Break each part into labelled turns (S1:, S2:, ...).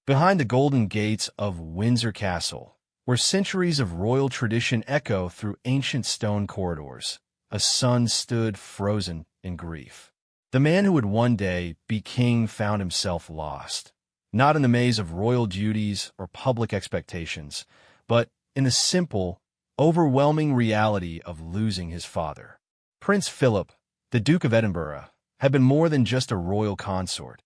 S1: Behind the golden gates of Windsor Castle, where centuries of royal tradition echo through ancient stone corridors, a son stood frozen in grief. The man who would one day be king found himself lost, not in the maze of royal duties or public expectations, but in the simple, overwhelming reality of losing his father. Prince Philip, the Duke of Edinburgh, had been more than just a royal consort.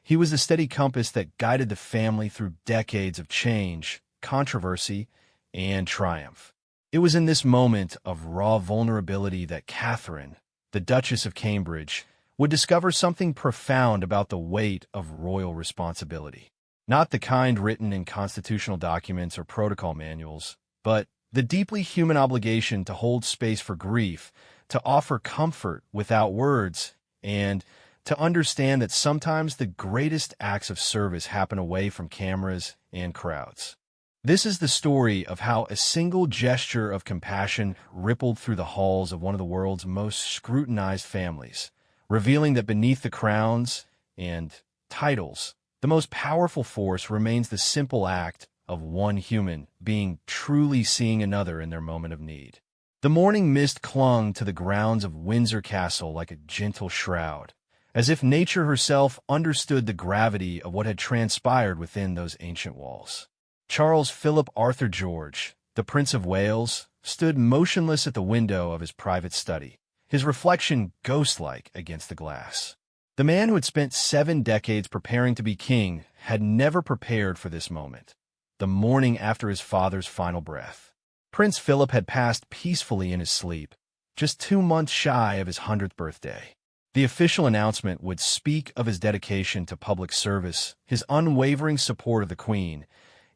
S1: He was the steady compass that guided the family through decades of change, controversy, and triumph. It was in this moment of raw vulnerability that Catherine, the Duchess of Cambridge, would discover something profound about the weight of royal responsibility. Not the kind written in constitutional documents or protocol manuals, but the deeply human obligation to hold space for grief, to offer comfort without words, and to understand that sometimes the greatest acts of service happen away from cameras and crowds. This is the story of how a single gesture of compassion rippled through the halls of one of the world's most scrutinized families, revealing that beneath the crowns and titles, the most powerful force remains the simple act of one human being truly seeing another in their moment of need. The morning mist clung to the grounds of Windsor Castle like a gentle shroud, as if nature herself understood the gravity of what had transpired within those ancient walls. Charles Philip Arthur George, the Prince of Wales, stood motionless at the window of his private study, his reflection ghost-like against the glass. The man who had spent 7 decades preparing to be king had never prepared for this moment, the morning after his father's final breath. Prince Philip had passed peacefully in his sleep, just 2 months shy of his 100th birthday. The official announcement would speak of his dedication to public service, his unwavering support of the Queen,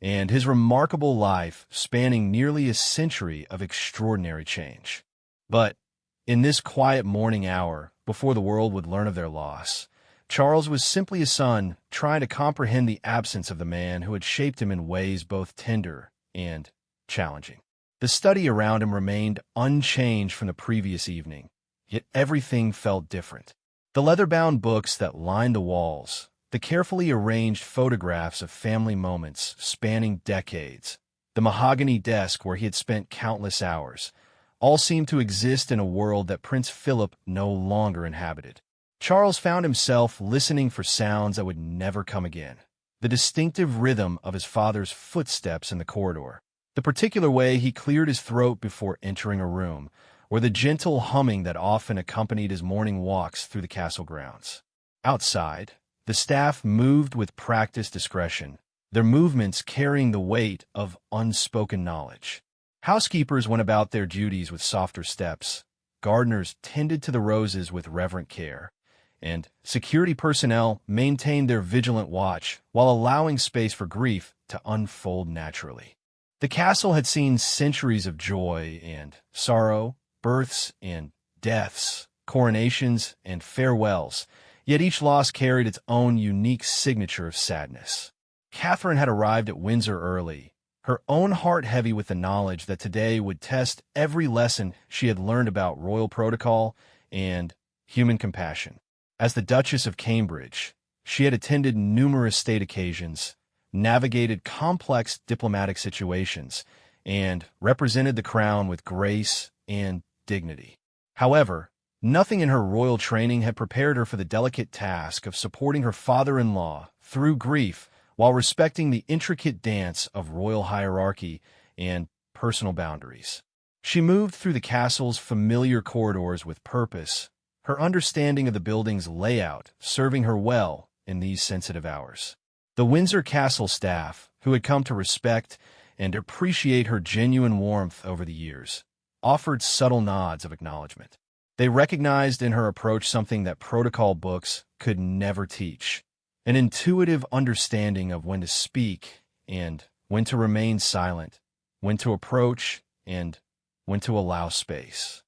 S1: and his remarkable life spanning nearly a century of extraordinary change. But in this quiet morning hour, before the world would learn of their loss, Charles was simply a son trying to comprehend the absence of the man who had shaped him in ways both tender and challenging. The study around him remained unchanged from the previous evening, yet everything felt different. The leather-bound books that lined the walls, the carefully arranged photographs of family moments spanning decades, the mahogany desk where he had spent countless hours, all seemed to exist in a world that Prince Philip no longer inhabited. Charles found himself listening for sounds that would never come again. The distinctive rhythm of his father's footsteps in the corridor, the particular way he cleared his throat before entering a room, or the gentle humming that often accompanied his morning walks through the castle grounds. Outside, the staff moved with practiced discretion, their movements carrying the weight of unspoken knowledge. Housekeepers went about their duties with softer steps, gardeners tended to the roses with reverent care, and security personnel maintained their vigilant watch while allowing space for grief to unfold naturally. The castle had seen centuries of joy and sorrow, births and deaths, coronations and farewells, yet each loss carried its own unique signature of sadness. Catherine had arrived at Windsor early, her own heart heavy with the knowledge that today would test every lesson she had learned about royal protocol and human compassion. As the Duchess of Cambridge, she had attended numerous state occasions, navigated complex diplomatic situations, and represented the crown with grace and dignity. However, nothing in her royal training had prepared her for the delicate task of supporting her father-in-law through grief while respecting the intricate dance of royal hierarchy and personal boundaries. She moved through the castle's familiar corridors with purpose, her understanding of the building's layout serving her well in these sensitive hours. The Windsor Castle staff, who had come to respect and appreciate her genuine warmth over the years, offered subtle nods of acknowledgement. They recognized in her approach something that protocol books could never teach, an intuitive understanding of when to speak and when to remain silent, when to approach and when to allow space.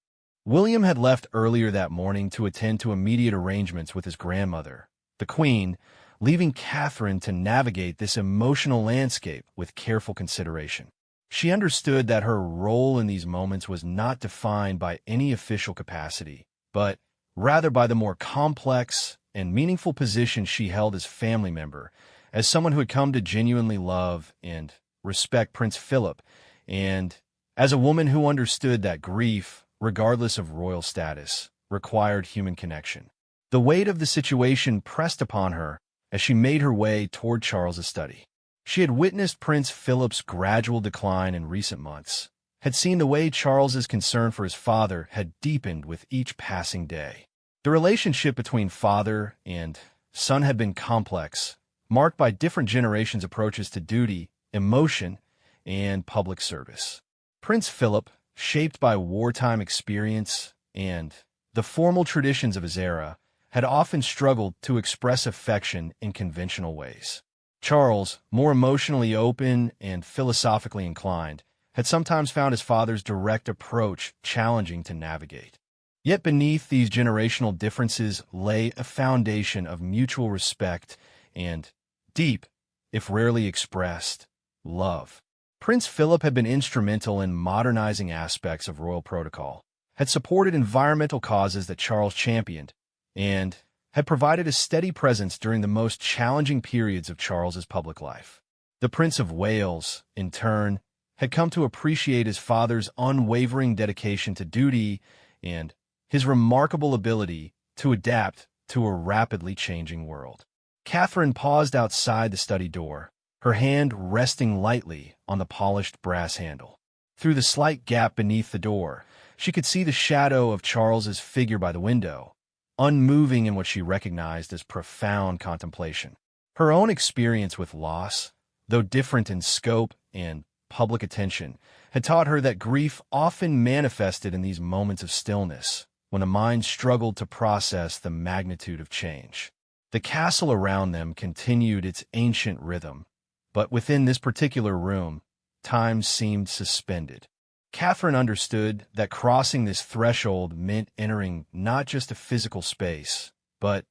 S1: William had left earlier that morning to attend to immediate arrangements with his grandmother, the Queen, leaving Catherine to navigate this emotional landscape with careful consideration. She understood that her role in these moments was not defined by any official capacity, but rather by the more complex and meaningful position she held as family member, As someone who had come to genuinely love and respect Prince Philip, and as a woman who understood that grief, regardless of royal status, required human connection. The weight of the situation pressed upon her as she made her way toward Charles's study. She had witnessed Prince Philip's gradual decline in recent months, had seen the way Charles's concern for his father had deepened with each passing day. The relationship between father and son had been complex, marked by different generations' approaches to duty, emotion, and public service. Prince Philip, shaped by wartime experience and the formal traditions of his era, had often struggled to express affection in conventional ways. Charles, more emotionally open and philosophically inclined, had sometimes found his father's direct approach challenging to navigate. Yet beneath these generational differences lay a foundation of mutual respect and deep, if rarely expressed, love. Prince Philip had been instrumental in modernizing aspects of royal protocol, had supported environmental causes that Charles championed, and had provided a steady presence during the most challenging periods of Charles's public life. The Prince of Wales, in turn, had come to appreciate his father's unwavering dedication to duty and his remarkable ability to adapt to a rapidly changing world. Catherine paused outside the study door, her hand resting lightly on the polished brass handle. Through the slight gap beneath the door, she could see the shadow of Charles's figure by the window, unmoving in what she recognized as profound contemplation. Her own experience with loss, though different in scope and public attention, had taught her that grief often manifested in these moments of stillness, when a mind struggled to process the magnitude of change. The castle around them continued its ancient rhythm, but within this particular room, time seemed suspended. Catherine understood that crossing this threshold meant entering not just a physical space, but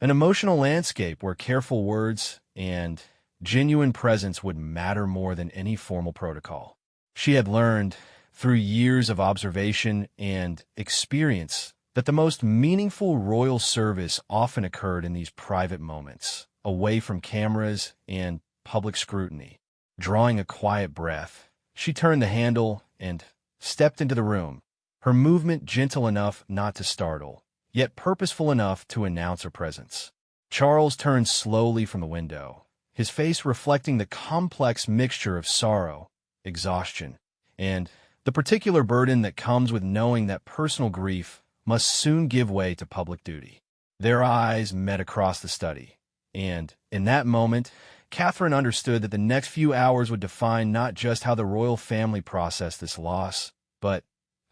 S1: an emotional landscape where careful words and genuine presence would matter more than any formal protocol. She had learned, through years of observation and experience, that the most meaningful royal service often occurred in these private moments, away from cameras and public scrutiny. Drawing a quiet breath, she turned the handle and stepped into the room, her movement gentle enough not to startle, yet purposeful enough to announce her presence. Charles turned slowly from the window, his face reflecting the complex mixture of sorrow, exhaustion, and the particular burden that comes with knowing that personal grief must soon give way to public duty. Their eyes met across the study, and, in that moment, Catherine understood that the next few hours would define not just how the royal family processed this loss, but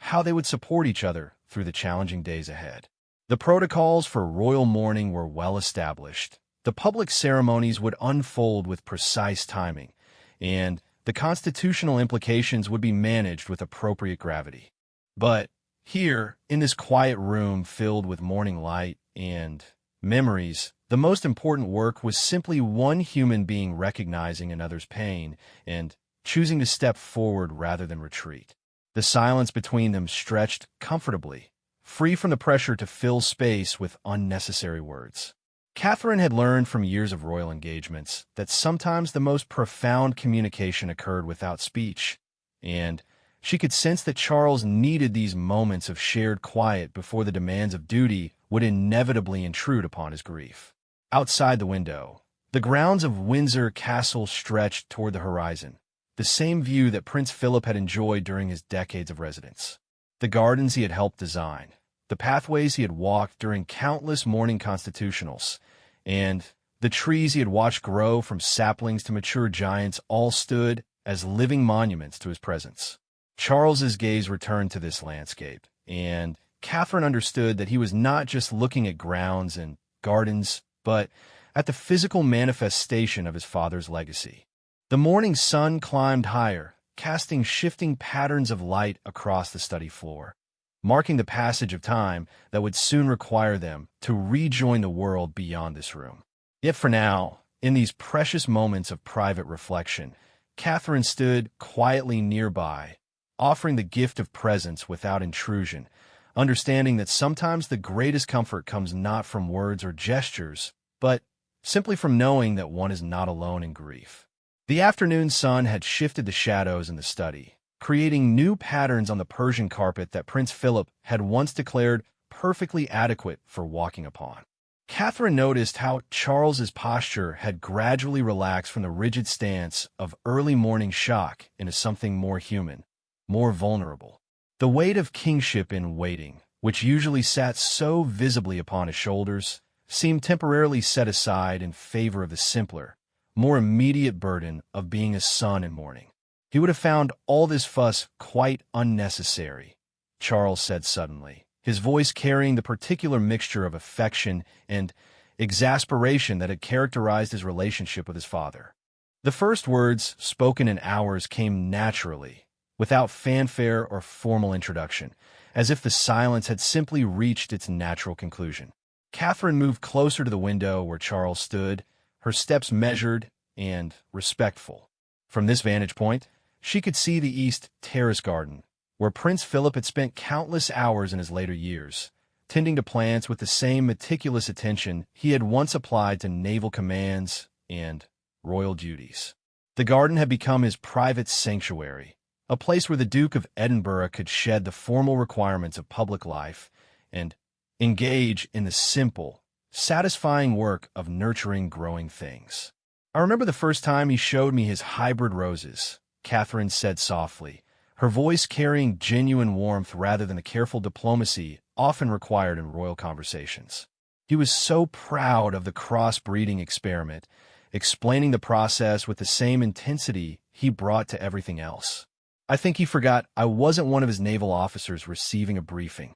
S1: how they would support each other through the challenging days ahead. The protocols for royal mourning were well established. The public ceremonies would unfold with precise timing, and the constitutional implications would be managed with appropriate gravity. But here, in this quiet room filled with morning light and memories, the most important work was simply one human being recognizing another's pain and choosing to step forward rather than retreat. The silence between them stretched comfortably, free from the pressure to fill space with unnecessary words. Catherine had learned from years of royal engagements that sometimes the most profound communication occurred without speech, and she could sense that Charles needed these moments of shared quiet before the demands of duty would inevitably intrude upon his grief. Outside the window, the grounds of Windsor Castle stretched toward the horizon, the same view that Prince Philip had enjoyed during his decades of residence. The gardens he had helped design, the pathways he had walked during countless morning constitutionals, and the trees he had watched grow from saplings to mature giants all stood as living monuments to his presence. Charles's gaze returned to this landscape, and Catherine understood that he was not just looking at grounds and gardens, but at the physical manifestation of his father's legacy. The morning sun climbed higher, casting shifting patterns of light across the study floor, marking the passage of time that would soon require them to rejoin the world beyond this room. Yet for now, in these precious moments of private reflection, Catherine stood quietly nearby, offering the gift of presence without intrusion, understanding that sometimes the greatest comfort comes not from words or gestures, but simply from knowing that one is not alone in grief. The afternoon sun had shifted the shadows in the study, creating new patterns on the Persian carpet that Prince Philip had once declared perfectly adequate for walking upon. Catherine noticed how Charles's posture had gradually relaxed from the rigid stance of early morning shock into something more human, more vulnerable. The weight of kingship in waiting, which usually sat so visibly upon his shoulders, seemed temporarily set aside in favor of the simpler, more immediate burden of being a son in mourning. He would have found all this fuss quite unnecessary, Charles said suddenly, his voice carrying the particular mixture of affection and exasperation that had characterized his relationship with his father. The first words, spoken in hours, came naturally, without fanfare or formal introduction, as if the silence had simply reached its natural conclusion. Catherine moved closer to the window where Charles stood, her steps measured and respectful. From this vantage point, she could see the East Terrace garden, where Prince Philip had spent countless hours in his later years, tending to plants with the same meticulous attention he had once applied to naval commands and royal duties. The garden had become his private sanctuary, a place where the Duke of Edinburgh could shed the formal requirements of public life and engage in the simple, satisfying work of nurturing growing things. "I remember the first time he showed me his hybrid roses," Catherine said softly, her voice carrying genuine warmth rather than the careful diplomacy often required in royal conversations. He was so proud of the cross-breeding experiment, explaining the process with the same intensity he brought to everything else. I think he forgot I wasn't one of his naval officers receiving a briefing.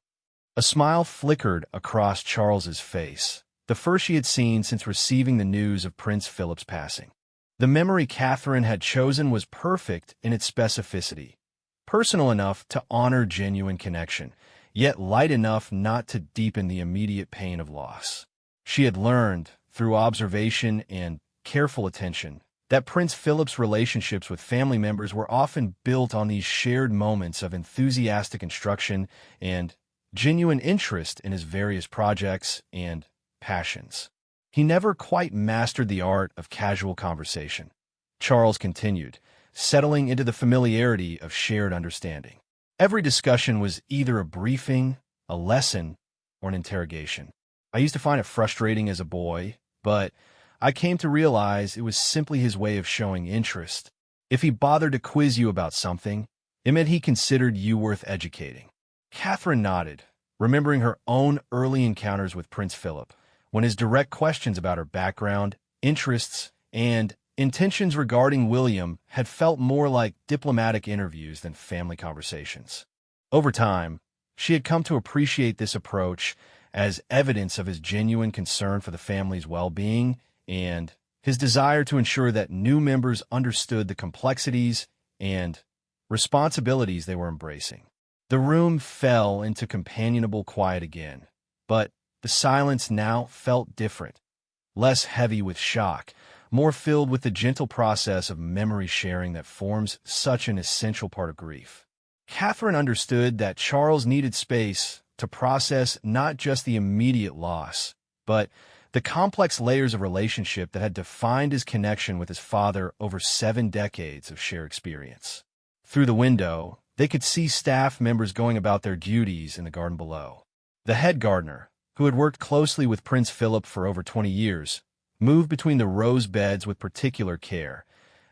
S1: A smile flickered across Charles's face, the first she had seen since receiving the news of Prince Philip's passing. The memory Catherine had chosen was perfect in its specificity, personal enough to honor genuine connection, yet light enough not to deepen the immediate pain of loss. She had learned, through observation and careful attention, that Prince Philip's relationships with family members were often built on these shared moments of enthusiastic instruction and genuine interest in his various projects and passions. He never quite mastered the art of casual conversation, Charles continued, settling into the familiarity of shared understanding. Every discussion was either a briefing, a lesson, or an interrogation. I used to find it frustrating as a boy, but I came to realize it was simply his way of showing interest. If he bothered to quiz you about something, it meant he considered you worth educating. Catherine nodded, remembering her own early encounters with Prince Philip, when his direct questions about her background, interests, and intentions regarding William had felt more like diplomatic interviews than family conversations. Over time, she had come to appreciate this approach as evidence of his genuine concern for the family's well-being and his desire to ensure that new members understood the complexities and responsibilities they were embracing. The room fell into companionable quiet again, but the silence now felt different, less heavy with shock, more filled with the gentle process of memory sharing that forms such an essential part of grief. Catherine understood that Charles needed space to process not just the immediate loss, but the complex layers of relationship that had defined his connection with his father over 7 decades of shared experience. Through the window, they could see staff members going about their duties in the garden below. The head gardener, who had worked closely with Prince Philip for over 20 years, moved between the rose beds with particular care,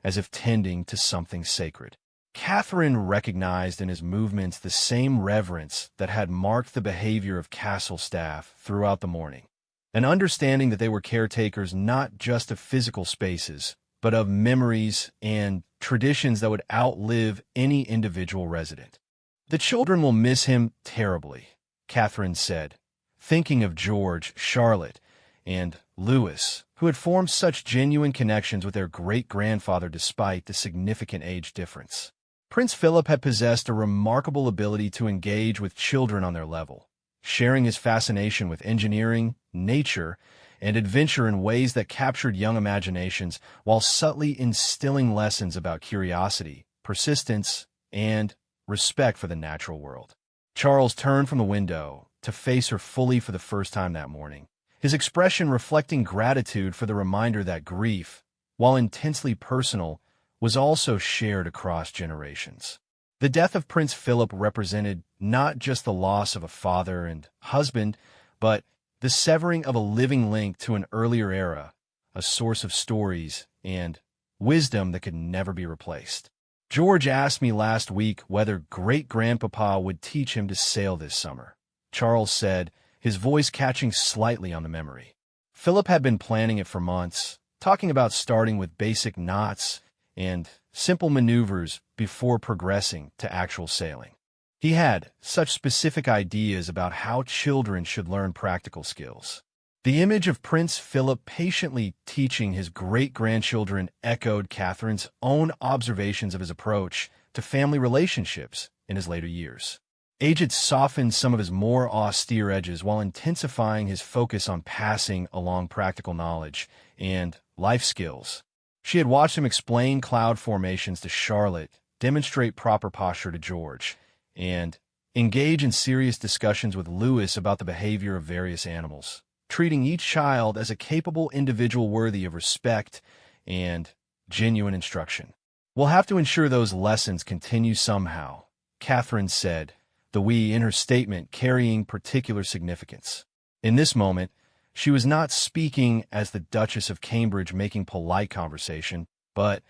S1: as if tending to something sacred. Catherine recognized in his movements the same reverence that had marked the behavior of castle staff throughout the morning, an understanding that they were caretakers not just of physical spaces, but of memories and traditions that would outlive any individual resident. "The children will miss him terribly," Catherine said, thinking of George, Charlotte, and Louis, who had formed such genuine connections with their great-grandfather despite the significant age difference. Prince Philip had possessed a remarkable ability to engage with children on their level, sharing his fascination with engineering, nature, and adventure in ways that captured young imaginations while subtly instilling lessons about curiosity, persistence, and respect for the natural world. Charles turned from the window to face her fully for the first time that morning, his expression reflecting gratitude for the reminder that grief, while intensely personal, was also shared across generations. The death of Prince Philip represented not just the loss of a father and husband, but the severing of a living link to an earlier era, a source of stories and wisdom that could never be replaced. George asked me last week whether great-grandpapa would teach him to sail this summer. Charles said, his voice catching slightly on the memory. Philip had been planning it for months, talking about starting with basic knots and simple maneuvers before progressing to actual sailing. He had such specific ideas about how children should learn practical skills. The image of Prince Philip patiently teaching his great-grandchildren echoed Catherine's own observations of his approach to family relationships in his later years. Age had softened some of his more austere edges while intensifying his focus on passing along practical knowledge and life skills. She had watched him explain cloud formations to Charlotte, demonstrate proper posture to George, and engage in serious discussions with Louis about the behavior of various animals, treating each child as a capable individual worthy of respect and genuine instruction. "We'll have to ensure those lessons continue somehow," Catherine said, the "we" in her statement carrying particular significance. In this moment, she was not speaking as the Duchess of Cambridge making polite conversation, but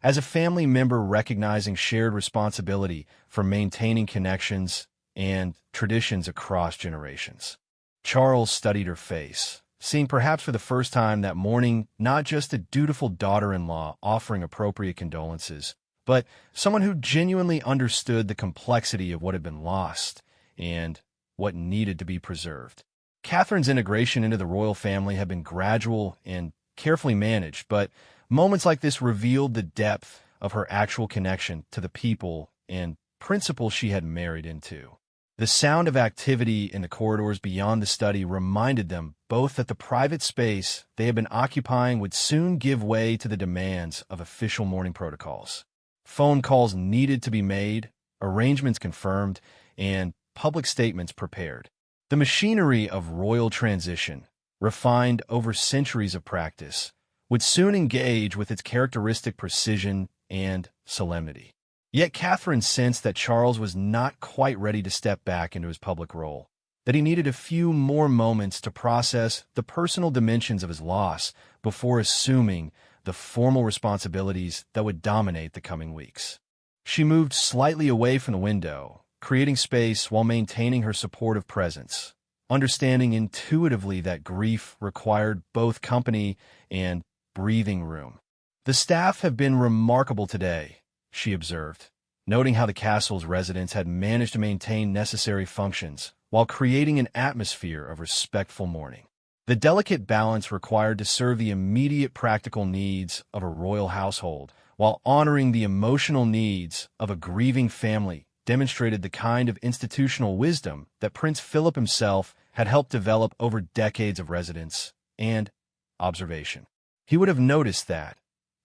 S1: as a family member recognizing shared responsibility for maintaining connections and traditions across generations. Charles studied her face, seeing perhaps for the first time that morning not just a dutiful daughter-in-law offering appropriate condolences, but someone who genuinely understood the complexity of what had been lost and what needed to be preserved. Catherine's integration into the royal family had been gradual and carefully managed, but moments like this revealed the depth of her actual connection to the people and principles she had married into. The sound of activity in the corridors beyond the study reminded them both that the private space they had been occupying would soon give way to the demands of official morning protocols. Phone calls needed to be made, arrangements confirmed, and public statements prepared. The machinery of royal transition, refined over centuries of practice, would soon engage with its characteristic precision and solemnity. Yet Catherine sensed that Charles was not quite ready to step back into his public role, that he needed a few more moments to process the personal dimensions of his loss before assuming the formal responsibilities that would dominate the coming weeks. She moved slightly away from the window, creating space while maintaining her supportive presence, understanding intuitively that grief required both company and breathing room. "The staff have been remarkable today," she observed, noting how the castle's residents had managed to maintain necessary functions while creating an atmosphere of respectful mourning. The delicate balance required to serve the immediate practical needs of a royal household while honoring the emotional needs of a grieving family demonstrated the kind of institutional wisdom that Prince Philip himself had helped develop over decades of residence and observation. He would have noticed that,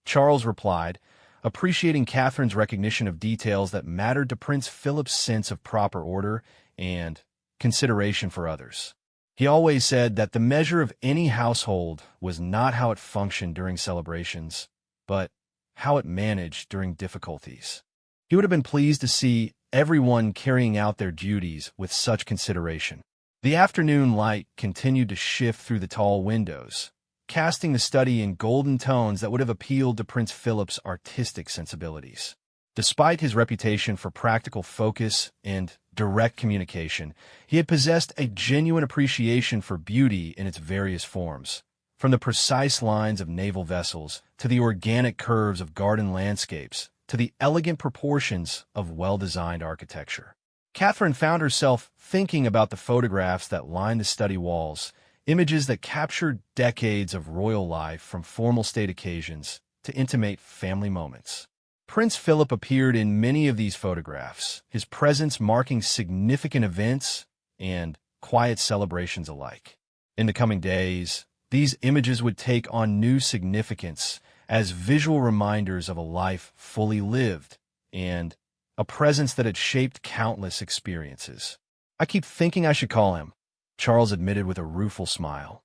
S1: Charles replied, appreciating Catherine's recognition of details that mattered to Prince Philip's sense of proper order and consideration for others. He always said that the measure of any household was not how it functioned during celebrations, but how it managed during difficulties. He would have been pleased to see everyone carrying out their duties with such consideration. The afternoon light continued to shift through the tall windows, casting the study in golden tones that would have appealed to Prince Philip's artistic sensibilities. Despite his reputation for practical focus and direct communication, he had possessed a genuine appreciation for beauty in its various forms, from the precise lines of naval vessels to the organic curves of garden landscapes to the elegant proportions of well-designed architecture. Catherine found herself thinking about the photographs that lined the study walls, images that captured decades of royal life from formal state occasions to intimate family moments. Prince Philip appeared in many of these photographs, his presence marking significant events and quiet celebrations alike. In the coming days, these images would take on new significance as visual reminders of a life fully lived and a presence that had shaped countless experiences. "I keep thinking I should call him," Charles admitted with a rueful smile.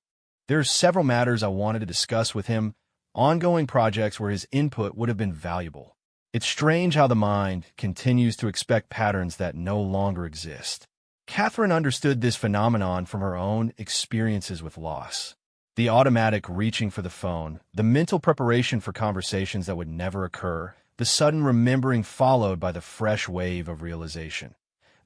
S1: There are several matters I wanted to discuss with him, ongoing projects where his input would have been valuable. It's strange how the mind continues to expect patterns that no longer exist. Catherine understood this phenomenon from her own experiences with loss. The automatic reaching for the phone, the mental preparation for conversations that would never occur, the sudden remembering followed by the fresh wave of realization.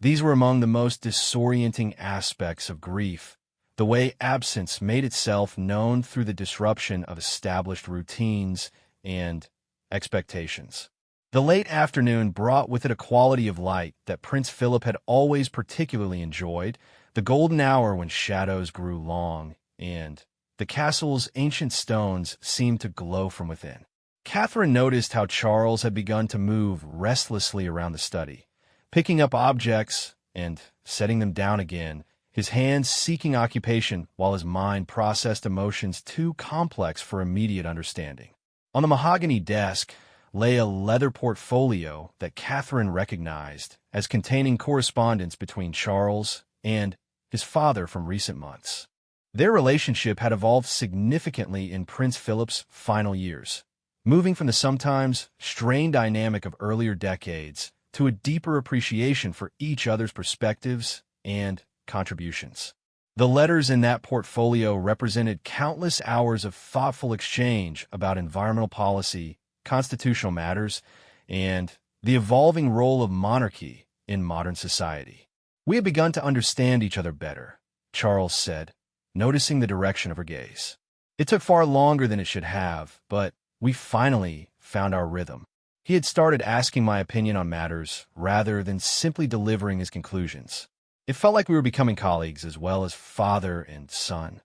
S1: These were among the most disorienting aspects of grief, the way absence made itself known through the disruption of established routines and expectations. The late afternoon brought with it a quality of light that Prince Philip had always particularly enjoyed, the golden hour when shadows grew long and the castle's ancient stones seemed to glow from within. Catherine noticed how Charles had begun to move restlessly around the study, picking up objects and setting them down again, his hands seeking occupation while his mind processed emotions too complex for immediate understanding. On the mahogany desk lay a leather portfolio that Catherine recognized as containing correspondence between Charles and his father from recent months. Their relationship had evolved significantly in Prince Philip's final years, moving from the sometimes strained dynamic of earlier decades to a deeper appreciation for each other's perspectives and contributions. The letters in that portfolio represented countless hours of thoughtful exchange about environmental policy, constitutional matters, and the evolving role of monarchy in modern society. "We have begun to understand each other better," Charles said, noticing the direction of her gaze. "It took far longer than it should have, but we finally found our rhythm." He had started asking my opinion on matters rather than simply delivering his conclusions. It felt like we were becoming colleagues as well as father and son.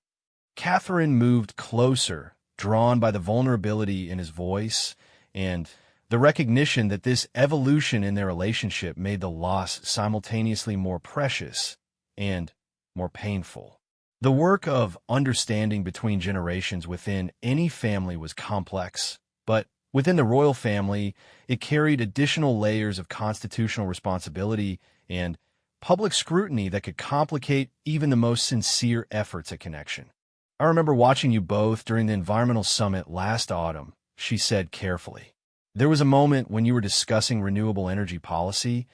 S1: Catherine moved closer, drawn by the vulnerability in his voice and the recognition that this evolution in their relationship made the loss simultaneously more precious and more painful. The work of understanding between generations within any family was complex, but within the royal family, it carried additional layers of constitutional responsibility and public scrutiny that could complicate even the most sincere efforts at connection. "I remember watching you both during the environmental summit last autumn," she said carefully. "There was a moment when you were discussing renewable energy policy,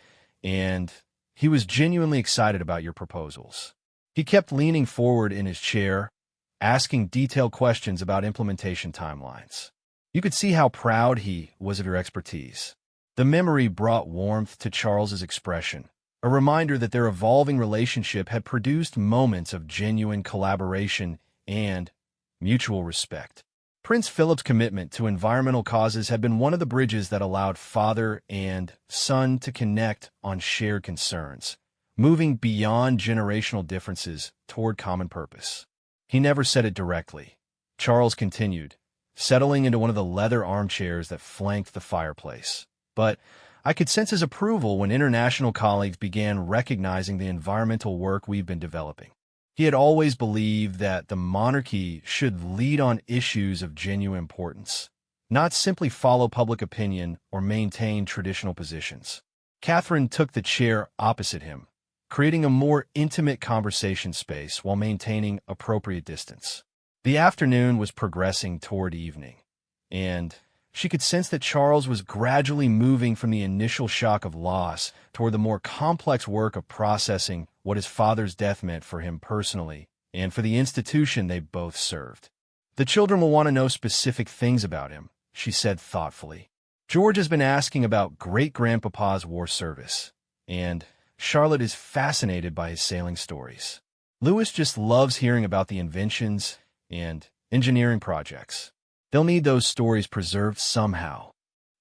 S1: and he was genuinely excited about your proposals. He kept leaning forward in his chair, asking detailed questions about implementation timelines. You could see how proud he was of your expertise." The memory brought warmth to Charles's expression, a reminder that their evolving relationship had produced moments of genuine collaboration and mutual respect. Prince Philip's commitment to environmental causes had been one of the bridges that allowed father and son to connect on shared concerns, moving beyond generational differences toward common purpose. He never said it directly. Charles continued, settling into one of the leather armchairs that flanked the fireplace. "But I could sense his approval when international colleagues began recognizing the environmental work we've been developing. He had always believed that the monarchy should lead on issues of genuine importance, not simply follow public opinion or maintain traditional positions." Catherine took the chair opposite him, creating a more intimate conversation space while maintaining appropriate distance. The afternoon was progressing toward evening, and she could sense that Charles was gradually moving from the initial shock of loss toward the more complex work of processing what his father's death meant for him personally and for the institution they both served. "The children will want to know specific things about him," she said thoughtfully. "George has been asking about great-grandpapa's war service, and Charlotte is fascinated by his sailing stories. Louis just loves hearing about the inventions and engineering projects. They'll need those stories preserved somehow."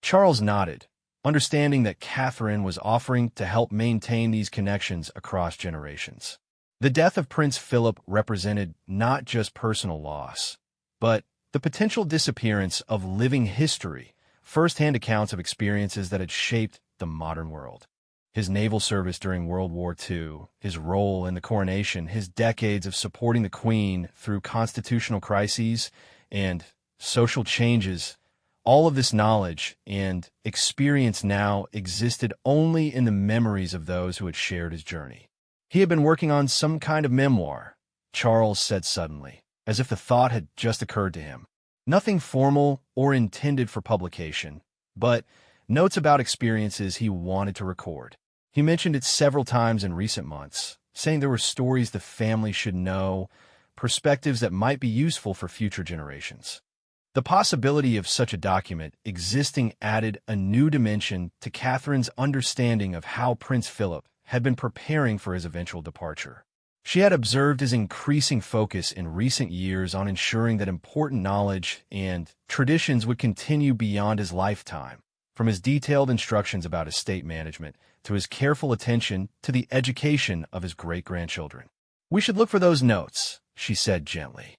S1: Charles nodded, understanding that Catherine was offering to help maintain these connections across generations. The death of Prince Philip represented not just personal loss, but the potential disappearance of living history, first-hand accounts of experiences that had shaped the modern world. His naval service during World War II, his role in the coronation, his decades of supporting the Queen through constitutional crises and social changes, all of this knowledge and experience now existed only in the memories of those who had shared his journey. "He had been working on some kind of memoir," Charles said suddenly. as if the thought had just occurred to him. Nothing formal or intended for publication, but notes about experiences he wanted to record. He mentioned it several times in recent months, saying there were stories the family should know, perspectives that might be useful for future generations. The possibility of such a document existing added a new dimension to Catherine's understanding of how Prince Philip had been preparing for his eventual departure. She had observed his increasing focus in recent years on ensuring that important knowledge and traditions would continue beyond his lifetime, from his detailed instructions about estate management to his careful attention to the education of his great-grandchildren. "We should look for those notes," she said gently.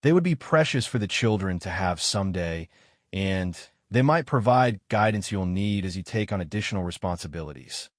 S1: "They would be precious for the children to have someday, and they might provide guidance you'll need as you take on additional responsibilities."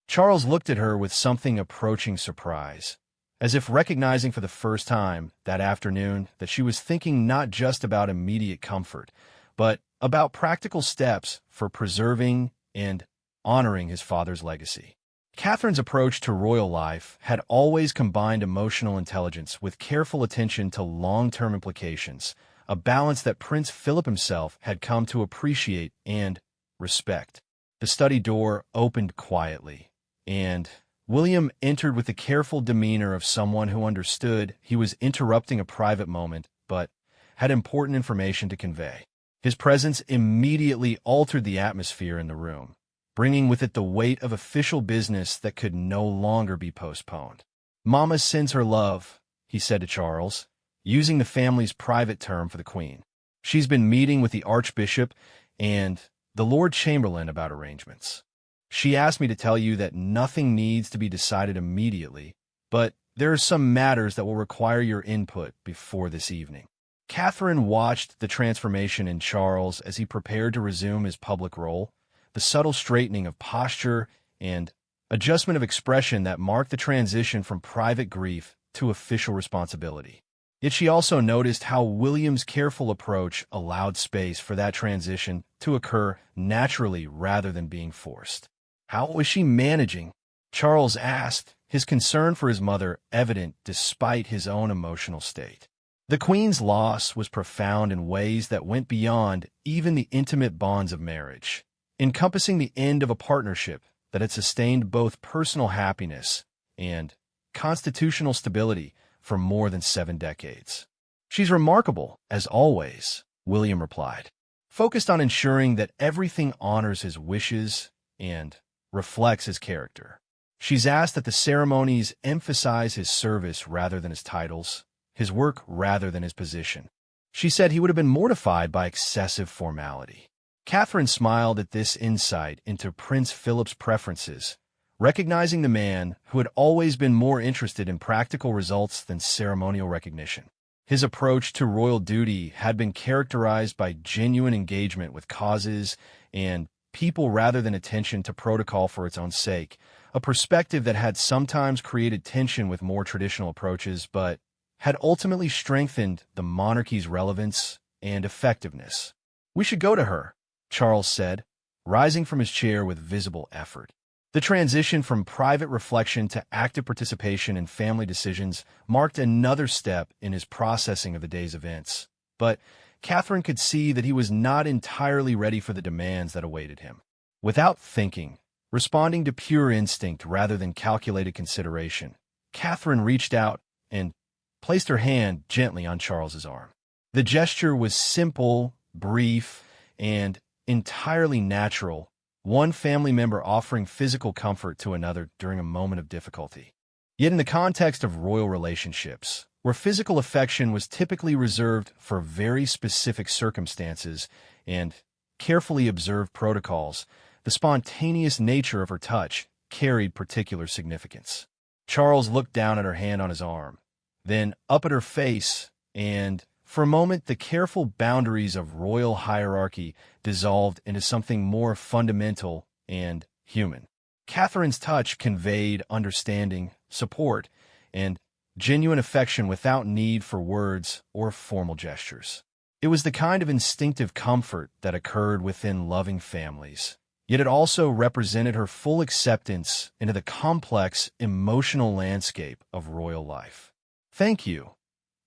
S1: Charles looked at her with something approaching surprise, as if recognizing for the first time that afternoon that she was thinking not just about immediate comfort, but about practical steps for preserving and honoring his father's legacy. Catherine's approach to royal life had always combined emotional intelligence with careful attention to long-term implications, a balance that Prince Philip himself had come to appreciate and respect. The study door opened quietly, and William entered with the careful demeanor of someone who understood he was interrupting a private moment but had important information to convey. His presence immediately altered the atmosphere in the room, bringing with it the weight of official business that could no longer be postponed. "Mama sends her love," he said to Charles, using the family's private term for the Queen. "She's been meeting with the Archbishop and the Lord Chamberlain about arrangements. She asked me to tell you that nothing needs to be decided immediately, but there are some matters that will require your input before this evening." Catherine watched the transformation in Charles as he prepared to resume his public role, the subtle straightening of posture and adjustment of expression that marked the transition from private grief to official responsibility. Yet she also noticed how William's careful approach allowed space for that transition to occur naturally rather than being forced. "How was she managing?" Charles asked, his concern for his mother evident despite his own emotional state. The Queen's loss was profound in ways that went beyond even the intimate bonds of marriage, encompassing the end of a partnership that had sustained both personal happiness and constitutional stability for more than 7 decades. "She's remarkable, as always," William replied, focused on ensuring that everything honors his wishes and reflects his character. "She's asked that the ceremonies emphasize his service rather than his titles, his work rather than his position. She said he would have been mortified by excessive formality." Catherine smiled at this insight into Prince Philip's preferences, recognizing the man who had always been more interested in practical results than ceremonial recognition. His approach to royal duty had been characterized by genuine engagement with causes and people rather than attention to protocol for its own sake, a perspective that had sometimes created tension with more traditional approaches, but had ultimately strengthened the monarchy's relevance and effectiveness. "We should go to her," Charles said, rising from his chair with visible effort. The transition from private reflection to active participation in family decisions marked another step in his processing of the day's events, but Catherine could see that he was not entirely ready for the demands that awaited him. Without thinking, responding to pure instinct rather than calculated consideration, Catherine reached out and placed her hand gently on Charles's arm. The gesture was simple, brief, and entirely natural, one family member offering physical comfort to another during a moment of difficulty. Yet in the context of royal relationships, where physical affection was typically reserved for very specific circumstances and carefully observed protocols, the spontaneous nature of her touch carried particular significance. Charles looked down at her hand on his arm, then up at her face, and for a moment the careful boundaries of royal hierarchy dissolved into something more fundamental and human. Catherine's touch conveyed understanding, support, and genuine affection without need for words or formal gestures. It was the kind of instinctive comfort that occurred within loving families, yet it also represented her full acceptance into the complex emotional landscape of royal life. "Thank you,"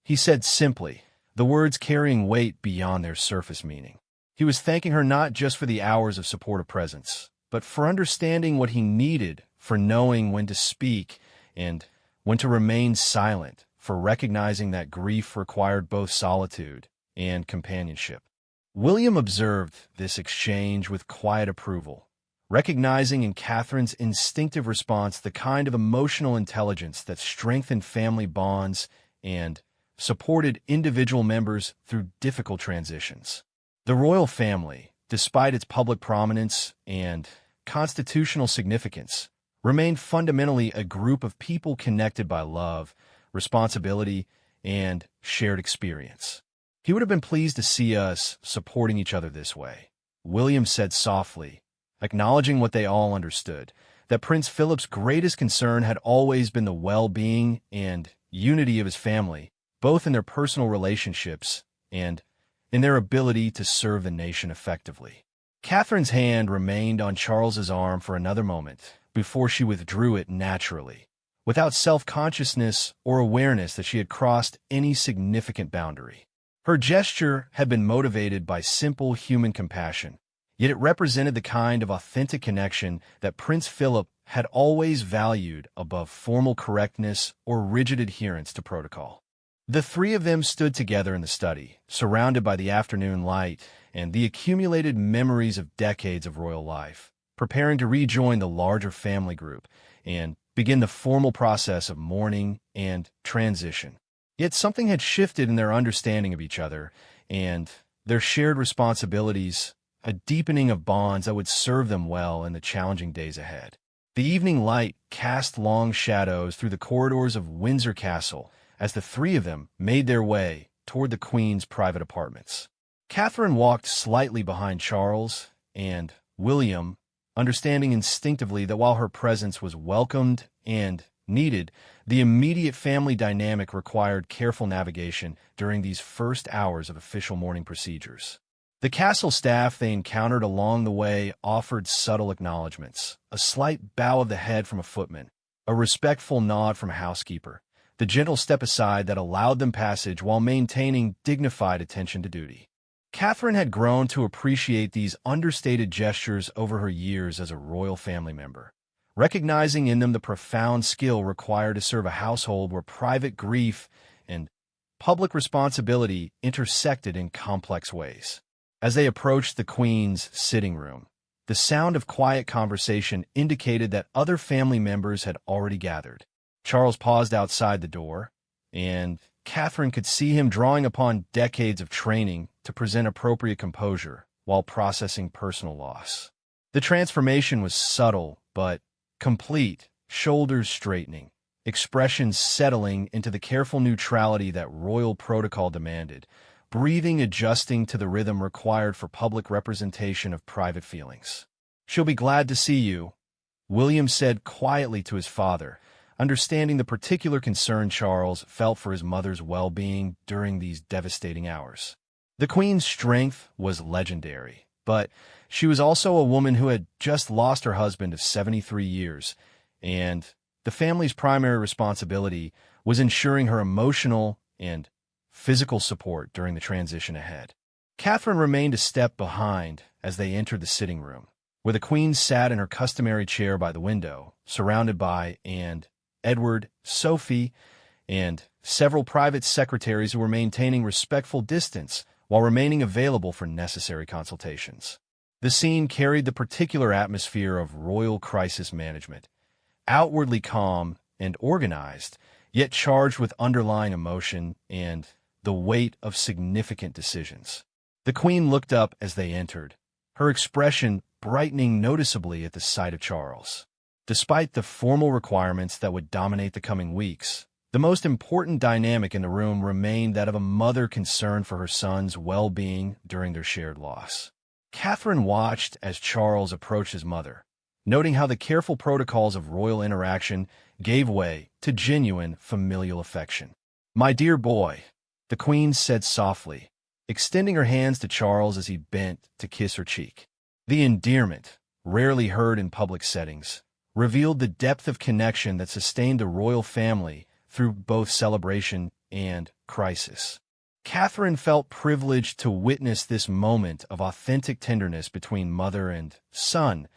S1: he said simply, the words carrying weight beyond their surface meaning. He was thanking her not just for the hours of supportive presence, but for understanding what he needed, for knowing when to speak and when to remain silent, for recognizing that grief required both solitude and companionship. William observed this exchange with quiet approval, recognizing in Catherine's instinctive response the kind of emotional intelligence that strengthened family bonds and supported individual members through difficult transitions. The royal family, despite its public prominence and constitutional significance, remained fundamentally a group of people connected by love, responsibility, and shared experience. He would have been pleased to see us supporting each other this way, William said softly, acknowledging what they all understood, that Prince Philip's greatest concern had always been the well-being and unity of his family, both in their personal relationships and in their ability to serve the nation effectively. Catherine's hand remained on Charles's arm for another moment before she withdrew it naturally, without self-consciousness or awareness that she had crossed any significant boundary. Her gesture had been motivated by simple human compassion, yet it represented the kind of authentic connection that Prince Philip had always valued above formal correctness or rigid adherence to protocol. The three of them stood together in the study, surrounded by the afternoon light and the accumulated memories of decades of royal life, preparing to rejoin the larger family group and begin the formal process of mourning and transition. Yet something had shifted in their understanding of each other and their shared responsibilities, a deepening of bonds that would serve them well in the challenging days ahead. The evening light cast long shadows through the corridors of Windsor Castle as the three of them made their way toward the Queen's private apartments. Catherine walked slightly behind Charles, and William, understanding instinctively that while her presence was welcomed and needed, the immediate family dynamic required careful navigation during these first hours of official mourning procedures. The castle staff they encountered along the way offered subtle acknowledgments, a slight bow of the head from a footman, a respectful nod from a housekeeper, the gentle step aside that allowed them passage while maintaining dignified attention to duty. Catherine had grown to appreciate these understated gestures over her years as a royal family member, recognizing in them the profound skill required to serve a household where private grief and public responsibility intersected in complex ways. As they approached the Queen's sitting room, the sound of quiet conversation indicated that other family members had already gathered. Charles paused outside the door, and Catherine could see him drawing upon decades of training to present appropriate composure while processing personal loss. The transformation was subtle but complete, shoulders straightening, expressions settling into the careful neutrality that royal protocol demanded, breathing adjusting to the rhythm required for public representation of private feelings. "She'll be glad to see you," William said quietly to his father, understanding the particular concern Charles felt for his mother's well-being during these devastating hours. The Queen's strength was legendary, but she was also a woman who had just lost her husband of 73 years, and the family's primary responsibility was ensuring her emotional and physical support during the transition ahead. Catherine remained a step behind as they entered the sitting room, where the Queen sat in her customary chair by the window, surrounded by Edward, Sophie, and several private secretaries who were maintaining respectful distance while remaining available for necessary consultations. The scene carried the particular atmosphere of royal crisis management, outwardly calm and organized, yet charged with underlying emotion and the weight of significant decisions. The Queen looked up as they entered, her expression brightening noticeably at the sight of Charles. Despite the formal requirements that would dominate the coming weeks, the most important dynamic in the room remained that of a mother concerned for her son's well-being during their shared loss. Catherine watched as Charles approached his mother, noting how the careful protocols of royal interaction gave way to genuine familial affection. "My dear boy," the Queen said softly, extending her hands to Charles as he bent to kiss her cheek. The endearment, rarely heard in public settings, revealed the depth of connection that sustained the royal family through both celebration and crisis. Catherine felt privileged to witness this moment of authentic tenderness between mother and son,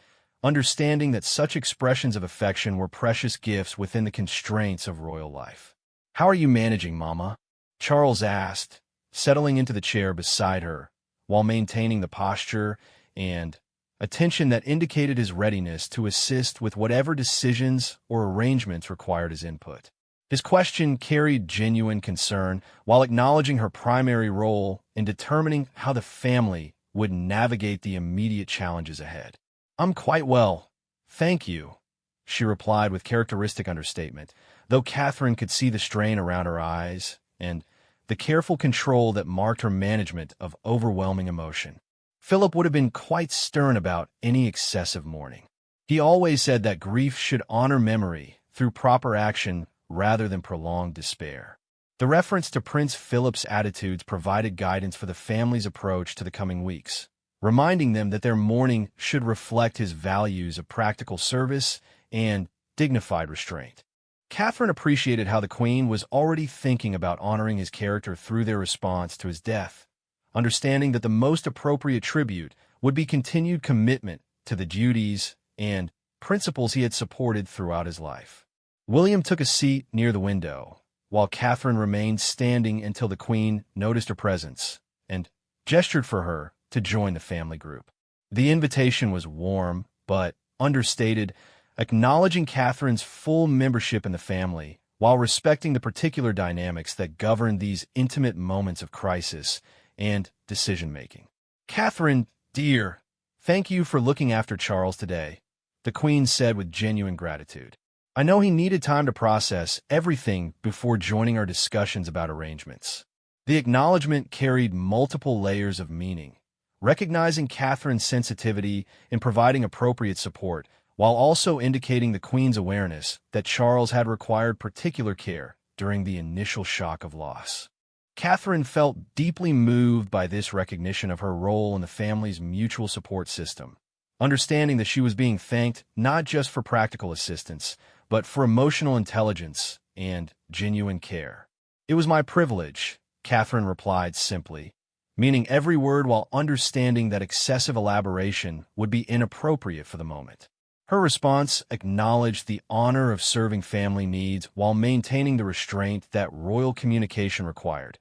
S1: understanding that such expressions of affection were precious gifts within the constraints of royal life. "How are you managing, Mama?" Charles asked, settling into the chair beside her, while maintaining the posture and attention that indicated his readiness to assist with whatever decisions or arrangements required his input. His question carried genuine concern, while acknowledging her primary role in determining how the family would navigate the immediate challenges ahead. "I'm quite well, thank you," she replied with characteristic understatement, though Catherine could see the strain around her eyes and the careful control that marked her management of overwhelming emotion. Philip would have been quite stern about any excessive mourning. He always said that grief should honor memory through proper action rather than prolonged despair. The reference to Prince Philip's attitudes provided guidance for the family's approach to the coming weeks, reminding them that their mourning should reflect his values of practical service and dignified restraint. Catherine appreciated how the Queen was already thinking about honoring his character through their response to his death, understanding that the most appropriate tribute would be continued commitment to the duties and principles he had supported throughout his life. William took a seat near the window, while Catherine remained standing until the Queen noticed her presence and gestured for her to join the family group. The invitation was warm, but understated, acknowledging Catherine's full membership in the family, while respecting the particular dynamics that govern these intimate moments of crisis and decision-making. "Catherine, dear, thank you for looking after Charles today," the Queen said with genuine gratitude. "I know he needed time to process everything before joining our discussions about arrangements." The acknowledgement carried multiple layers of meaning, recognizing Catherine's sensitivity in providing appropriate support, while also indicating the Queen's awareness that Charles had required particular care during the initial shock of loss. Catherine felt deeply moved by this recognition of her role in the family's mutual support system, understanding that she was being thanked not just for practical assistance, but for emotional intelligence and genuine care. "It was my privilege," Catherine replied simply, meaning every word while understanding that excessive elaboration would be inappropriate for the moment. Her response acknowledged the honor of serving family needs while maintaining the restraint that royal communication required,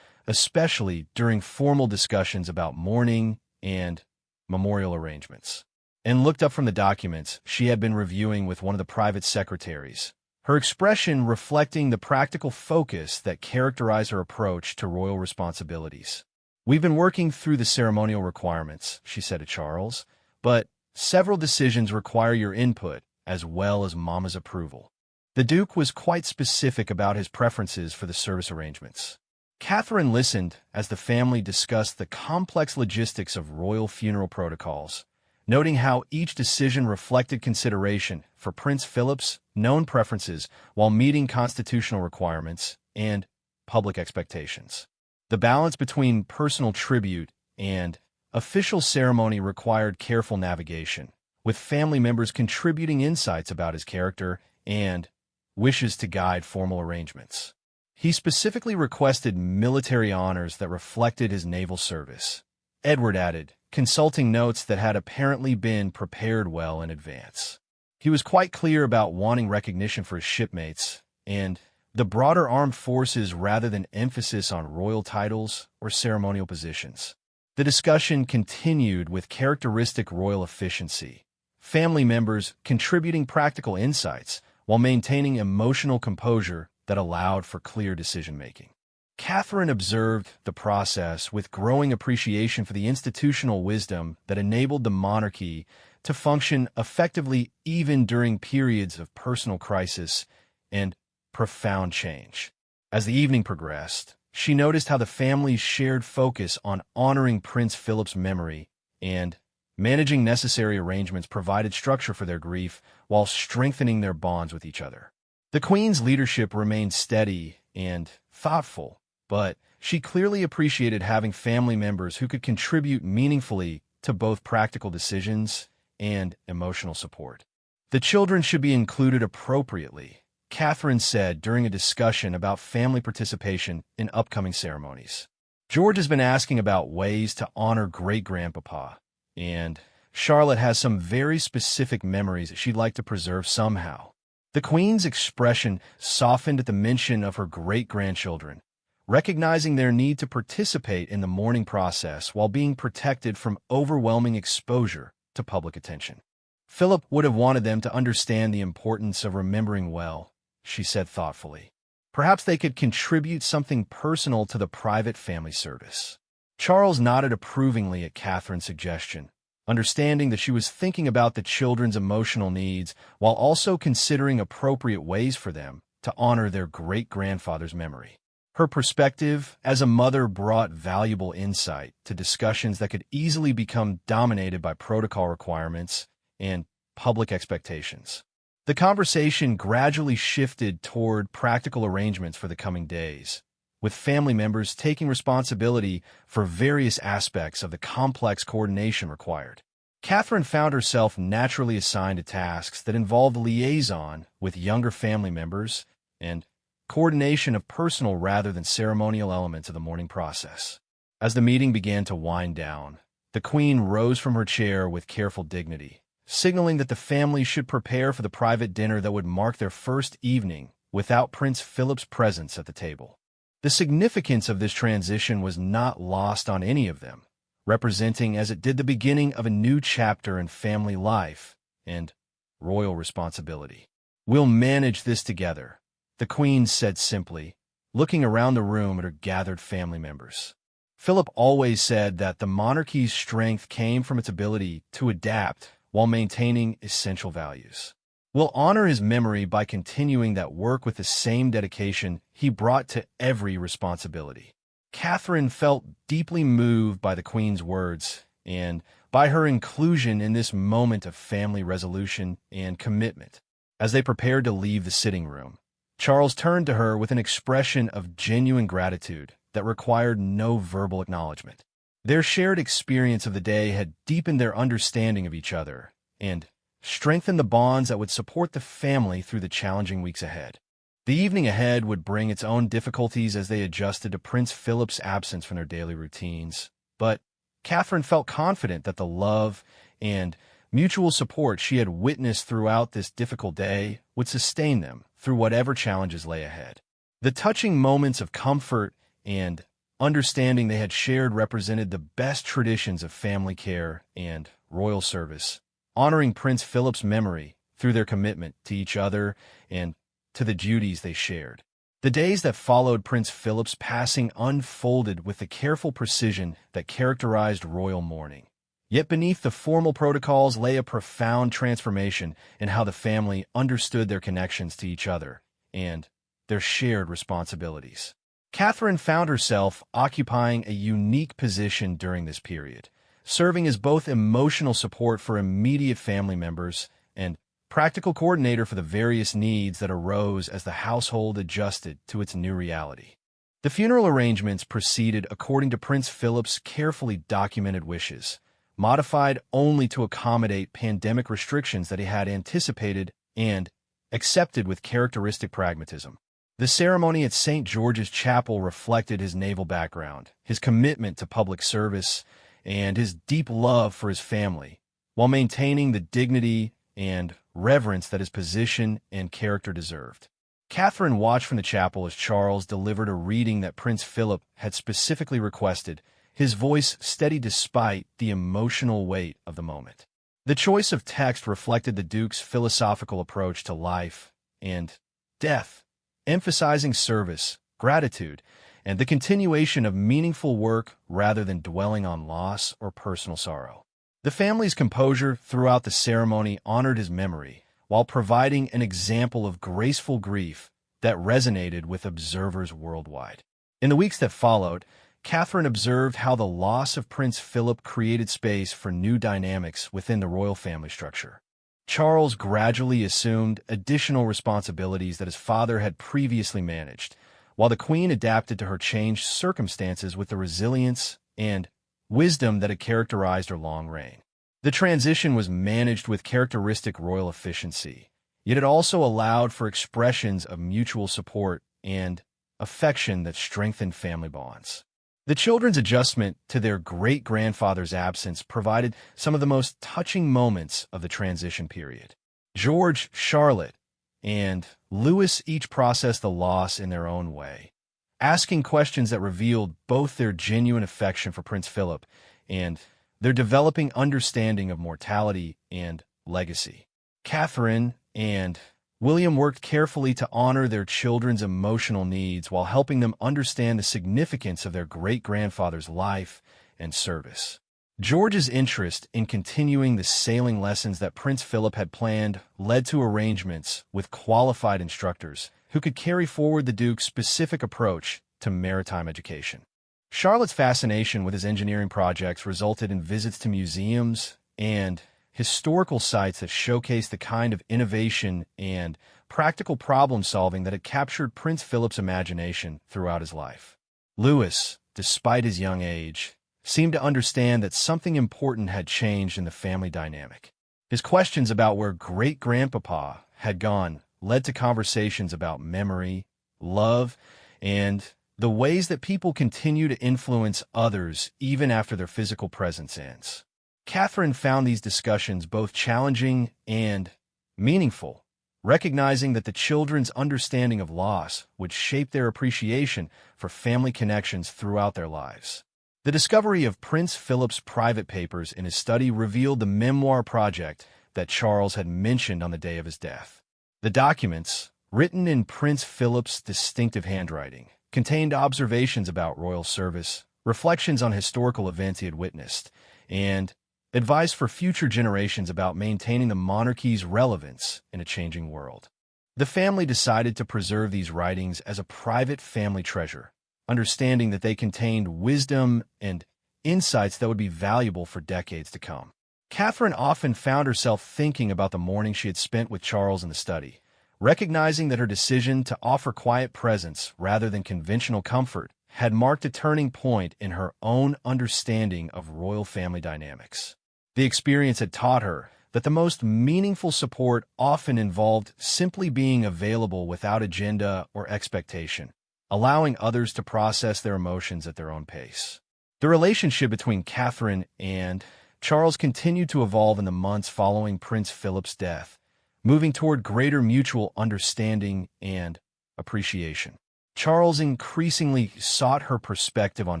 S1: especially during formal discussions about mourning and memorial arrangements, and looked up from the documents she had been reviewing with one of the private secretaries, her expression reflecting the practical focus that characterized her approach to royal responsibilities. "We've been working through the ceremonial requirements," she said to Charles, "but several decisions require your input as well as Mama's approval." The Duke was quite specific about his preferences for the service arrangements. Catherine listened as the family discussed the complex logistics of royal funeral protocols, noting how each decision reflected consideration for Prince Philip's known preferences while meeting constitutional requirements and public expectations. The balance between personal tribute and official ceremony required careful navigation, with family members contributing insights about his character and wishes to guide formal arrangements. He specifically requested military honors that reflected his naval service, Edward added, consulting notes that had apparently been prepared well in advance. He was quite clear about wanting recognition for his shipmates and the broader armed forces rather than emphasis on royal titles or ceremonial positions. The discussion continued with characteristic royal efficiency, family members contributing practical insights while maintaining emotional composure that allowed for clear decision-making. Catherine observed the process with growing appreciation for the institutional wisdom that enabled the monarchy to function effectively even during periods of personal crisis and profound change. As the evening progressed, she noticed how the family's shared focus on honoring Prince Philip's memory and managing necessary arrangements provided structure for their grief while strengthening their bonds with each other. The Queen's leadership remained steady and thoughtful, but she clearly appreciated having family members who could contribute meaningfully to both practical decisions and emotional support. "The children should be included appropriately," Catherine said during a discussion about family participation in upcoming ceremonies. George has been asking about ways to honor great-grandpapa, and Charlotte has some very specific memories that she'd like to preserve somehow. The Queen's expression softened at the mention of her great-grandchildren, recognizing their need to participate in the mourning process while being protected from overwhelming exposure to public attention. Philip would have wanted them to understand the importance of remembering well, she said thoughtfully. Perhaps they could contribute something personal to the private family service. Charles nodded approvingly at Catherine's suggestion, understanding that she was thinking about the children's emotional needs while also considering appropriate ways for them to honor their great-grandfather's memory. Her perspective as a mother brought valuable insight to discussions that could easily become dominated by protocol requirements and public expectations. The conversation gradually shifted toward practical arrangements for the coming days, with family members taking responsibility for various aspects of the complex coordination required. Catherine found herself naturally assigned to tasks that involved liaison with younger family members and coordination of personal rather than ceremonial elements of the mourning process. As the meeting began to wind down, the Queen rose from her chair with careful dignity, signaling that the family should prepare for the private dinner that would mark their first evening without Prince Philip's presence at the table. The significance of this transition was not lost on any of them, representing as it did the beginning of a new chapter in family life and royal responsibility. "We'll manage this together," the Queen said simply, looking around the room at her gathered family members. Philip always said that the monarchy's strength came from its ability to adapt while maintaining essential values. We'll honor his memory by continuing that work with the same dedication he brought to every responsibility. Catherine felt deeply moved by the Queen's words and by her inclusion in this moment of family resolution and commitment. As they prepared to leave the sitting room, Charles turned to her with an expression of genuine gratitude that required no verbal acknowledgement. Their shared experience of the day had deepened their understanding of each other and strengthened the bonds that would support the family through the challenging weeks ahead. The evening ahead would bring its own difficulties as they adjusted to Prince Philip's absence from their daily routines, but Catherine felt confident that the love and mutual support she had witnessed throughout this difficult day would sustain them through whatever challenges lay ahead. The touching moments of comfort and understanding they had shared represented the best traditions of family care and royal service, honoring Prince Philip's memory through their commitment to each other and to the duties they shared. The days that followed Prince Philip's passing unfolded with the careful precision that characterized royal mourning. Yet beneath the formal protocols lay a profound transformation in how the family understood their connections to each other and their shared responsibilities. Catherine found herself occupying a unique position during this period, serving as both emotional support for immediate family members and practical coordinator for the various needs that arose as the household adjusted to its new reality. The funeral arrangements proceeded according to Prince Philip's carefully documented wishes, modified only to accommodate pandemic restrictions that he had anticipated and accepted with characteristic pragmatism. The ceremony at St. George's Chapel reflected his naval background, his commitment to public service, and his deep love for his family, while maintaining the dignity and reverence that his position and character deserved. Catherine watched from the chapel as Charles delivered a reading that Prince Philip had specifically requested, his voice steady despite the emotional weight of the moment. The choice of text reflected the Duke's philosophical approach to life and death, emphasizing service, gratitude, and the continuation of meaningful work rather than dwelling on loss or personal sorrow. The family's composure throughout the ceremony honored his memory, while providing an example of graceful grief that resonated with observers worldwide. In the weeks that followed, Catherine observed how the loss of Prince Philip created space for new dynamics within the royal family structure. Charles gradually assumed additional responsibilities that his father had previously managed, while the Queen adapted to her changed circumstances with the resilience and wisdom that had characterized her long reign. The transition was managed with characteristic royal efficiency, yet it also allowed for expressions of mutual support and affection that strengthened family bonds. The children's adjustment to their great-grandfather's absence provided some of the most touching moments of the transition period. George, Charlotte, and Louis each processed the loss in their own way, asking questions that revealed both their genuine affection for Prince Philip and their developing understanding of mortality and legacy. Catherine and William worked carefully to honor their children's emotional needs while helping them understand the significance of their great-grandfather's life and service. George's interest in continuing the sailing lessons that Prince Philip had planned led to arrangements with qualified instructors who could carry forward the Duke's specific approach to maritime education. Charlotte's fascination with his engineering projects resulted in visits to museums and historical sites that showcased the kind of innovation and practical problem-solving that had captured Prince Philip's imagination throughout his life. Louis, despite his young age, seemed to understand that something important had changed in the family dynamic. His questions about where great-grandpapa had gone led to conversations about memory, love, and the ways that people continue to influence others even after their physical presence ends. Catherine found these discussions both challenging and meaningful, recognizing that the children's understanding of loss would shape their appreciation for family connections throughout their lives. The discovery of Prince Philip's private papers in his study revealed the memoir project that Charles had mentioned on the day of his death. The documents, written in Prince Philip's distinctive handwriting, contained observations about royal service, reflections on historical events he had witnessed, and advice for future generations about maintaining the monarchy's relevance in a changing world. The family decided to preserve these writings as a private family treasure, understanding that they contained wisdom and insights that would be valuable for decades to come. Catherine often found herself thinking about the morning she had spent with Charles in the study, recognizing that her decision to offer quiet presence rather than conventional comfort had marked a turning point in her own understanding of royal family dynamics. The experience had taught her that the most meaningful support often involved simply being available without agenda or expectation, allowing others to process their emotions at their own pace. The relationship between Catherine and Charles continued to evolve in the months following Prince Philip's death, moving toward greater mutual understanding and appreciation. Charles increasingly sought her perspective on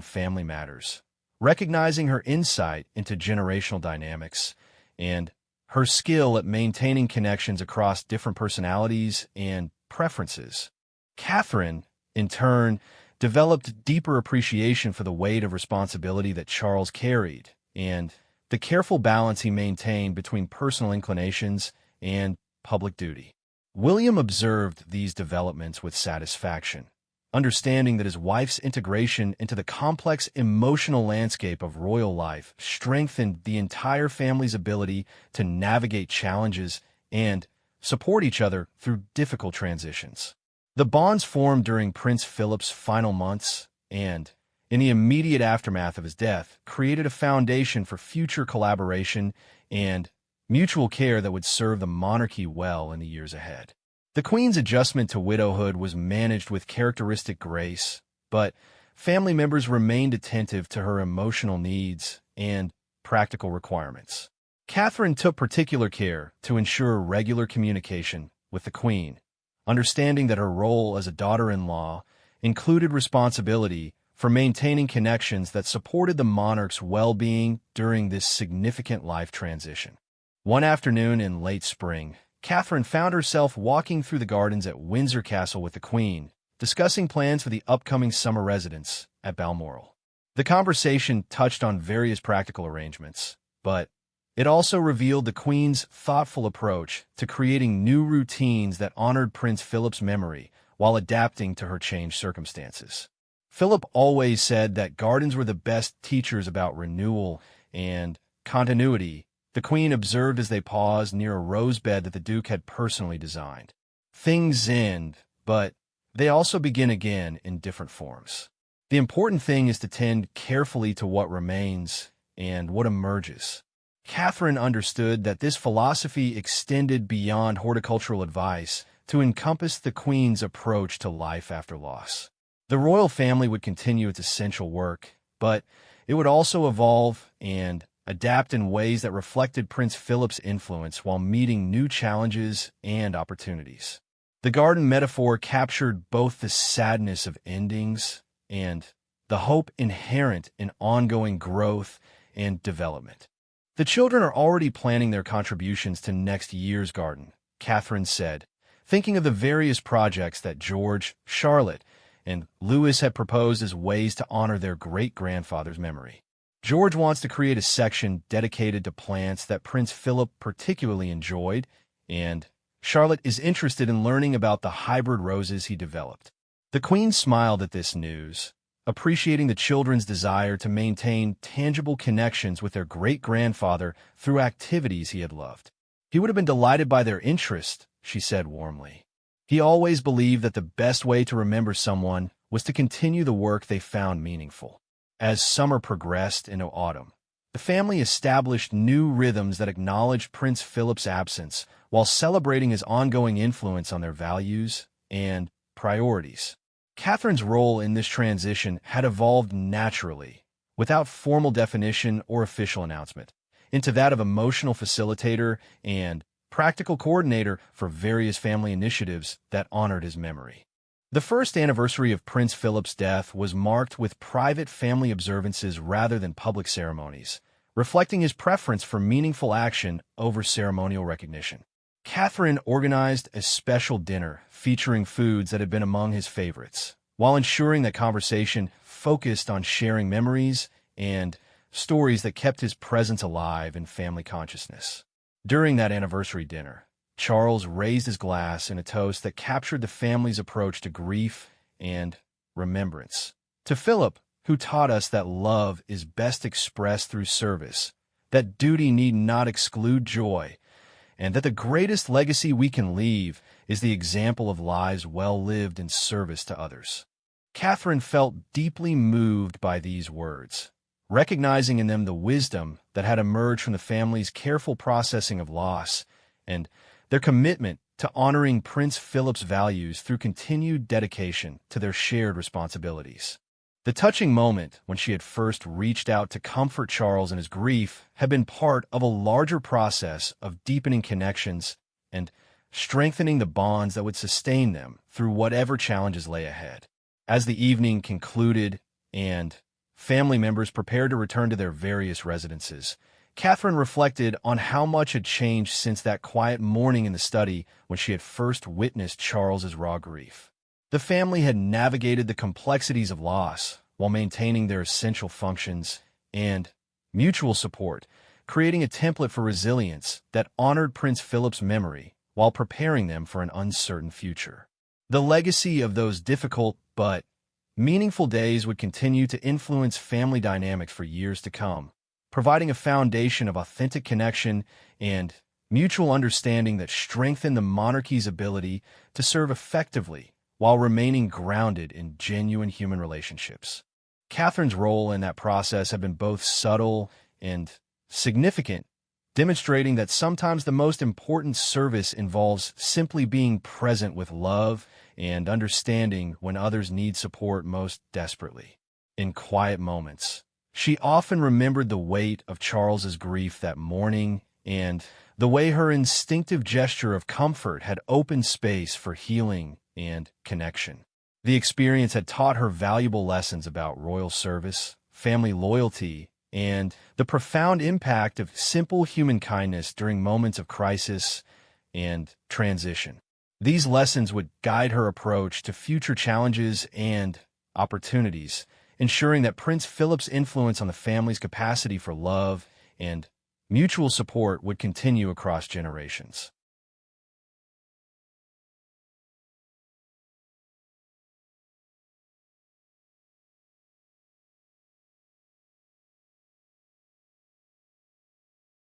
S1: family matters, recognizing her insight into generational dynamics and her skill at maintaining connections across different personalities and preferences. Catherine, in turn, developed deeper appreciation for the weight of responsibility that Charles carried and the careful balance he maintained between personal inclinations and public duty. William observed these developments with satisfaction, understanding that his wife's integration into the complex emotional landscape of royal life strengthened the entire family's ability to navigate challenges and support each other through difficult transitions. The bonds formed during Prince Philip's final months and in the immediate aftermath of his death created a foundation for future collaboration and mutual care that would serve the monarchy well in the years ahead. The Queen's adjustment to widowhood was managed with characteristic grace, but family members remained attentive to her emotional needs and practical requirements. Catherine took particular care to ensure regular communication with the Queen, understanding that her role as a daughter-in-law included responsibility for maintaining connections that supported the monarch's well-being during this significant life transition. One afternoon in late spring, Catherine found herself walking through the gardens at Windsor Castle with the Queen, discussing plans for the upcoming summer residence at Balmoral. The conversation touched on various practical arrangements, but it also revealed the Queen's thoughtful approach to creating new routines that honored Prince Philip's memory while adapting to her changed circumstances. Philip always said that gardens were the best teachers about renewal and continuity. The Queen observed as they paused near a rose bed that the Duke had personally designed. Things end, but they also begin again in different forms. The important thing is to tend carefully to what remains and what emerges. Catherine understood that this philosophy extended beyond horticultural advice to encompass the Queen's approach to life after loss. The royal family would continue its essential work, but it would also evolve and adapt in ways that reflected Prince Philip's influence while meeting new challenges and opportunities. The garden metaphor captured both the sadness of endings and the hope inherent in ongoing growth and development. The children are already planning their contributions to next year's garden, Catherine said, thinking of the various projects that George, Charlotte, and Louis had proposed as ways to honor their great-grandfather's memory. George wants to create a section dedicated to plants that Prince Philip particularly enjoyed, and Charlotte is interested in learning about the hybrid roses he developed. The Queen smiled at this news, appreciating the children's desire to maintain tangible connections with their great-grandfather through activities he had loved. He would have been delighted by their interest, she said warmly. He always believed that the best way to remember someone was to continue the work they found meaningful. As summer progressed into autumn, the family established new rhythms that acknowledged Prince Philip's absence while celebrating his ongoing influence on their values and priorities. Catherine's role in this transition had evolved naturally, without formal definition or official announcement, into that of emotional facilitator and practical coordinator for various family initiatives that honored his memory. The first anniversary of Prince Philip's death was marked with private family observances rather than public ceremonies, reflecting his preference for meaningful action over ceremonial recognition. Catherine organized a special dinner featuring foods that had been among his favorites, while ensuring that conversation focused on sharing memories and stories that kept his presence alive in family consciousness. During that anniversary dinner, Charles raised his glass in a toast that captured the family's approach to grief and remembrance. To Philip, who taught us that love is best expressed through service, that duty need not exclude joy, and that the greatest legacy we can leave is the example of lives well lived in service to others. Catherine felt deeply moved by these words, recognizing in them the wisdom that had emerged from the family's careful processing of loss and their commitment to honoring Prince Philip's values through continued dedication to their shared responsibilities. The touching moment when she had first reached out to comfort Charles in his grief had been part of a larger process of deepening connections and strengthening the bonds that would sustain them through whatever challenges lay ahead. As the evening concluded and family members prepared to return to their various residences, Catherine reflected on how much had changed since that quiet morning in the study when she had first witnessed Charles's raw grief. The family had navigated the complexities of loss while maintaining their essential functions and mutual support, creating a template for resilience that honored Prince Philip's memory while preparing them for an uncertain future. The legacy of those difficult but meaningful days would continue to influence family dynamics for years to come, providing a foundation of authentic connection and mutual understanding that strengthened the monarchy's ability to serve effectively while remaining grounded in genuine human relationships. Catherine's role in that process had been both subtle and significant, demonstrating that sometimes the most important service involves simply being present with love and understanding when others need support most desperately. In quiet moments, she often remembered the weight of Charles's grief that morning and the way her instinctive gesture of comfort had opened space for healing and connection. The experience had taught her valuable lessons about royal service, family loyalty, and the profound impact of simple human kindness during moments of crisis and transition. These lessons would guide her approach to future challenges and opportunities, ensuring that Prince Philip's influence on the family's capacity for love and mutual support would continue across generations.